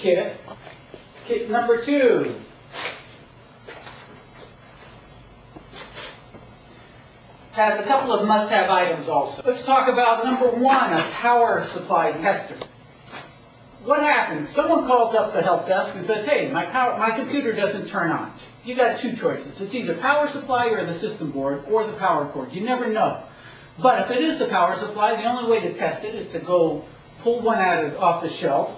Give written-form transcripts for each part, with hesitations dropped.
kit, kit number 2. Has a couple of must-have items also. Let's talk about number 1, a power supply tester. What happens? Someone calls up the help desk and says, hey, my computer doesn't turn on. You got 2 choices. It's either power supply or the system board or the power cord. You never know. But if it is the power supply, the only way to test it is to go pull one off the shelf,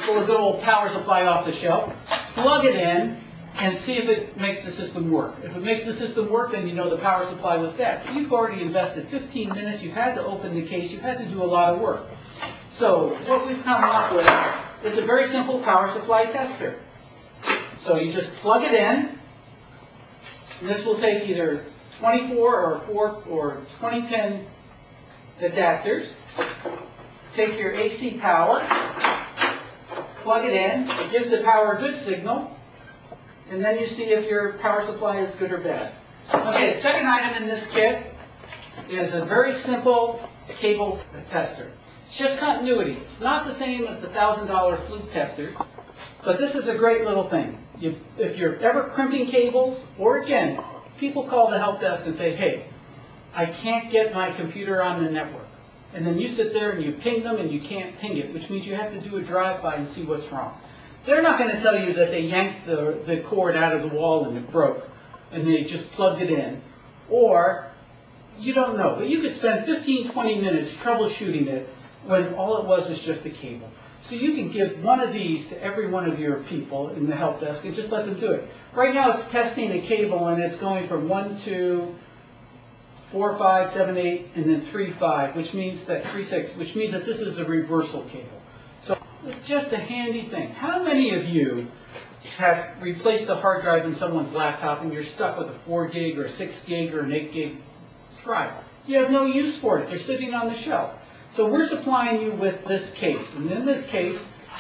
pull a good old power supply off the shelf, plug it in, and see if it makes the system work. If it makes the system work, then you know the power supply was dead. You've already invested 15 minutes, you've had to open the case, you've had to do a lot of work. So what we've come up with is a very simple power supply tester. So you just plug it in, and this will take either 24 or 4 or 20-pin adapters. Take your AC power, plug it in, it gives the power a good signal, and then you see if your power supply is good or bad. Okay, the second item in this kit is a very simple cable tester. It's just continuity. It's not the same as the $1,000 fluke tester, but this is a great little thing. If you're ever crimping cables, or again, people call the help desk and say, hey, I can't get my computer on the network. And then you sit there and you ping them and you can't ping it, which means you have to do a drive-by and see what's wrong. They're not going to tell you that they yanked the cord out of the wall and it broke and they just plugged it in. Or, you don't know. But you could spend 15, 20 minutes troubleshooting it when all it was just a cable. So you can give one of these to every one of your people in the help desk and just let them do it. Right now it's testing a cable and it's going from 1, 2, 4, 5, 7, 8, and then 3, 5, which means that 3, 6, which means that this is a reversal cable. So it's just a handy thing. How many of you have replaced the hard drive in someone's laptop and you're stuck with a 4 gig or a 6 gig or an 8 gig drive? You have no use for it. They're sitting on the shelf. So we're supplying you with this case. And in this case,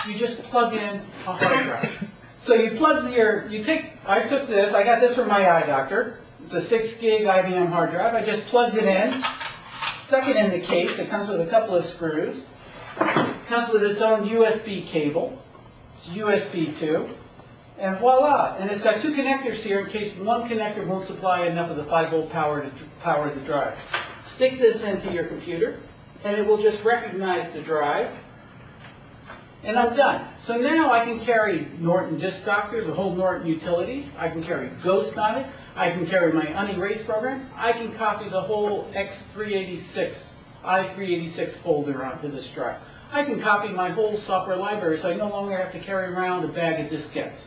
you just plug in a hard drive. So you plug I took this, I got this from my eye doctor. It's a 6 gig IBM hard drive. I just plugged it in, stuck it in the case. It comes with a couple of screws. It comes with its own USB cable. It's USB 2. And voila. And it's got 2 connectors here in case one connector won't supply enough of the 5-volt power to power the drive. Stick this into your computer, and it will just recognize the drive. And I'm done. So now I can carry Norton Disk Doctor, the whole Norton Utilities. I can carry Ghost on it. I can carry my unerase program. I can copy the whole X386, i386 folder onto this drive. I can copy my whole software library so I no longer have to carry around a bag of diskettes.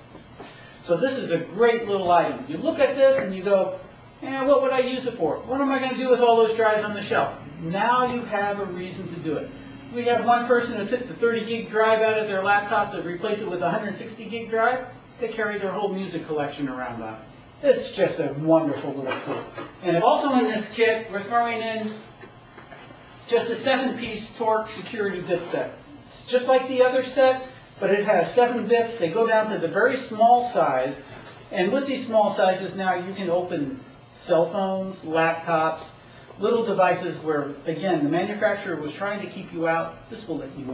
So this is a great little item. You look at this and you go, what would I use it for? What am I going to do with all those drives on the shelf? Now you have a reason to do it. We have one person who took the 30 gig drive out of their laptop to replace it with a 160 gig drive. They carry their whole music collection around on it. It's just a wonderful little tool. And also in this kit, we're throwing in just a 7-piece torque security bit set. It's just like the other set, but it has 7 bits. They go down to the very small size. And with these small sizes now, you can open cell phones, laptops, little devices where, again, the manufacturer was trying to keep you out. This will let you in.